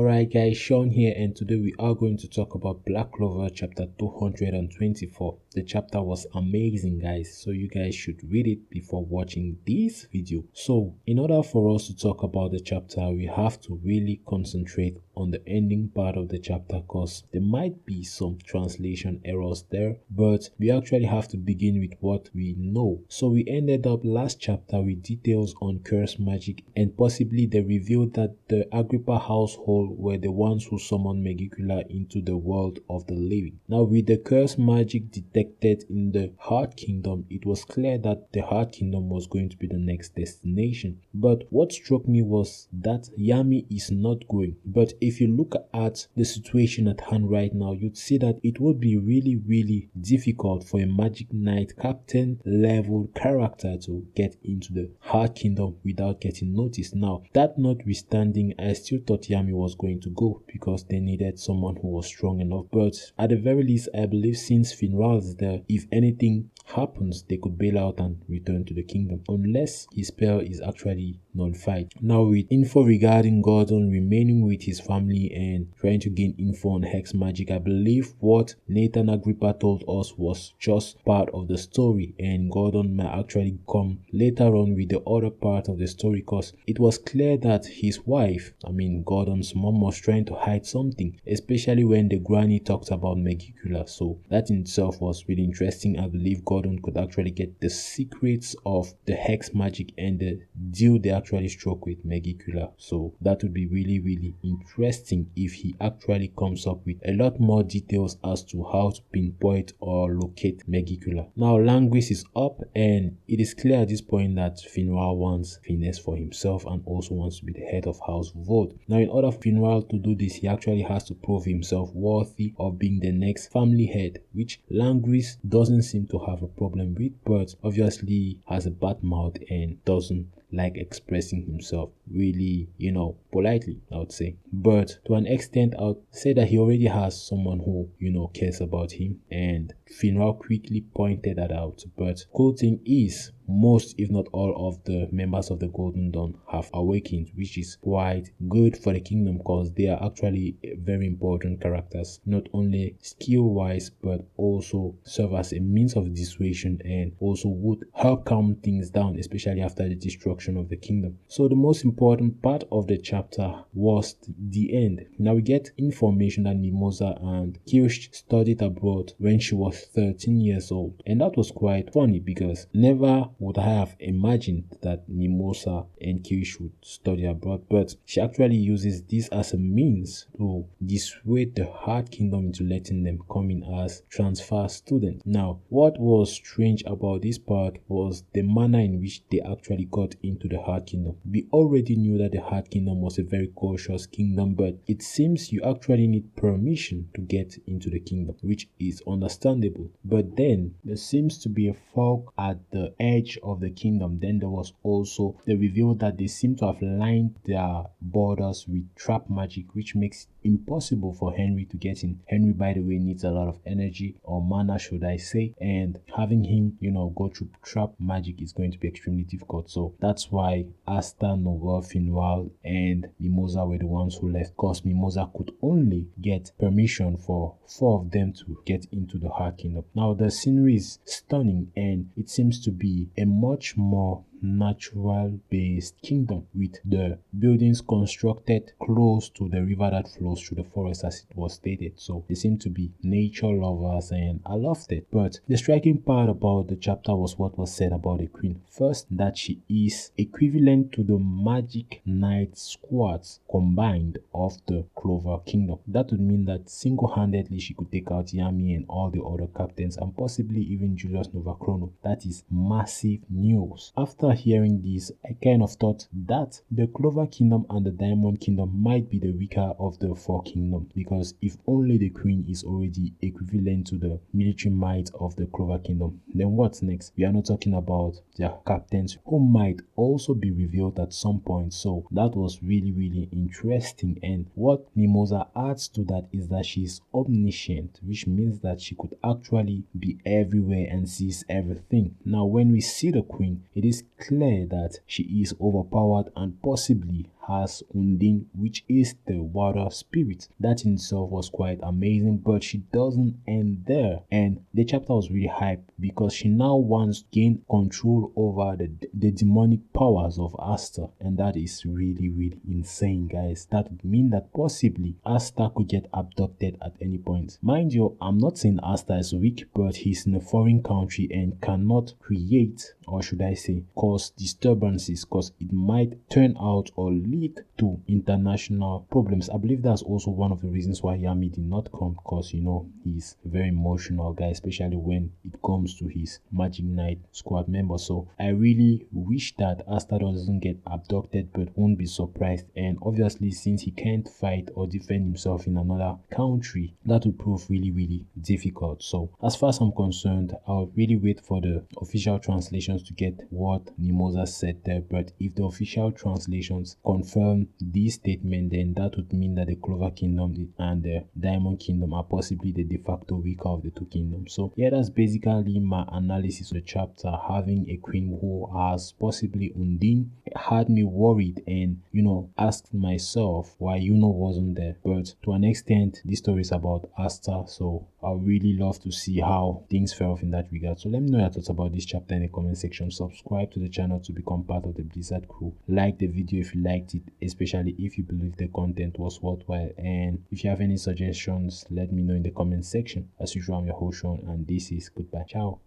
Alright guys, Sean here, and today we are going to talk about Black Clover chapter 224. The chapter was amazing guys, so you guys should read it before watching this video. So in order for us to talk about the chapter, we have to really concentrate on the ending part of the chapter because there might be some translation errors there, but we actually have to begin with what we know. So we ended up last chapter with details on curse magic, and possibly they revealed that the Agrippa household were the ones who summoned Megicula into the world of the living. Now with the curse magic detected in the Heart Kingdom, it was clear that the Heart Kingdom was going to be the next destination. But what struck me was that Yami is not going. But if you look at the situation at hand right now, you'd see that it would be really difficult for a Magic Knight captain level character to get into the Heart Kingdom without getting noticed. Now that notwithstanding, I still thought Yami was going to go because they needed someone who was strong enough. But at the very least, I believe since Finral is there, if anything happens, they could bail out and return to the kingdom unless his spell is actually nullified. Now with info regarding Gordon remaining with his family and trying to gain info on hex magic, I believe what Nathan Agrippa told us was just part of the story, and Gordon might actually come later on with the other part of the story because it was clear that his wife, Gordon's mom, was trying to hide something, especially when the granny talked about Megicula. So that in itself was really interesting. I believe Gordon could actually get the secrets of the hex magic and the deal they actually struck with Megicula. So that would be really interesting if he actually comes up with a lot more details as to how to pinpoint or locate Megicula. Now Languis is up, and it is clear at this point that Finral wants Finesse for himself and also wants to be the head of House Vote. Now in order for Finral to do this, he actually has to prove himself worthy of being the next family head, which Languis doesn't seem to have a problem with, but obviously has a bad mouth and doesn't like expressing himself really, politely, I would say. But to an extent, I would say that he already has someone who, cares about him, and Finral quickly pointed that out. But cool thing is, most if not all of the members of the Golden Dawn have awakened, which is quite good for the kingdom because they are actually very important characters, not only skill wise but also serve as a means of dissuasion and also would help calm things down, especially after the destruction of the kingdom. So the most important part of the chapter was the end. Now we get information that Mimosa and Kirsch studied abroad when she was 13 years old, and that was quite funny because never would I have imagined that Mimosa and Kirsch would study abroad, but she actually uses this as a means to dissuade the Heart Kingdom into letting them come in as transfer students. Now what was strange about this part was the manner in which they actually got into the Heart Kingdom. We already knew that the Heart Kingdom was a very cautious kingdom, but it seems you actually need permission to get into the kingdom, which is understandable. But then there seems to be a fog at the edge of the kingdom. Then there was also the reveal that they seem to have lined their borders with trap magic, which makes it impossible for Henry to get in. Henry, by the way, needs a lot of energy, or mana should I say, and having him go through trap magic is going to be extremely difficult. So that's why Asta, Nova, Finral and Mimosa were the ones who left, because Mimosa could only get permission for 4 of them to get into the Heart Kingdom. Now the scenery is stunning, and it seems to be a much more natural based kingdom, with the buildings constructed close to the river that flows through the forest as it was stated. So they seem to be nature lovers, and I loved it. But the striking part about the chapter was what was said about the queen. First, that she is equivalent to the Magic Knight squads combined of the Clover Kingdom. That would mean that single-handedly she could take out Yami and all the other captains, and possibly even Julius Novachrono. That is massive news. After hearing this, I kind of thought that the Clover Kingdom and the Diamond Kingdom might be the weaker of the 4 kingdoms, because if only the queen is already equivalent to the military might of the Clover Kingdom, then what's next? We are not talking about their captains, who might also be revealed at some point. So that was really interesting, and what Mimosa adds to that is that she is omniscient, which means that she could actually be everywhere and sees everything. Now when we see the queen, it is clear that she is overpowered and possibly has Undine, which is the water spirit. That in itself was quite amazing, but she doesn't end there. And the chapter was really hyped because she now wants to gain control over the demonic powers of Asta, and that is really insane, guys. That would mean that possibly Asta could get abducted at any point. Mind you, I'm not saying Asta is weak, but he's in a foreign country and cannot create, or should I say cause disturbances, because it might turn out or lead to international problems. I believe that's also one of the reasons why Yami did not come, because you know he's a very emotional guy, especially when it comes to his Magic Knight squad members. So I really wish that Asta doesn't get abducted, but won't be surprised. And obviously, since he can't fight or defend himself in another country, that would prove really difficult. So as far as I'm concerned, I'll really wait for the official translations to get what Mimosa said there. But if the official translations confirm this statement, then that would mean that the Clover Kingdom and the Diamond Kingdom are possibly the de facto weaker of the two kingdoms. So yeah, that's basically my analysis of the chapter. Having a queen who has possibly Undine had me worried, and you know, asked myself why Yuno wasn't there. But to an extent, this story is about Asta, so I really love to see how things fell off in that regard. So let me know your thoughts about this chapter in the comment section. Subscribe to the channel to become part of the Blizzard crew. Like the video if you liked it, especially if you believe the content was worthwhile. And if you have any suggestions, let me know in the comment section. As usual, I'm your host Sean, and this is goodbye. Ciao.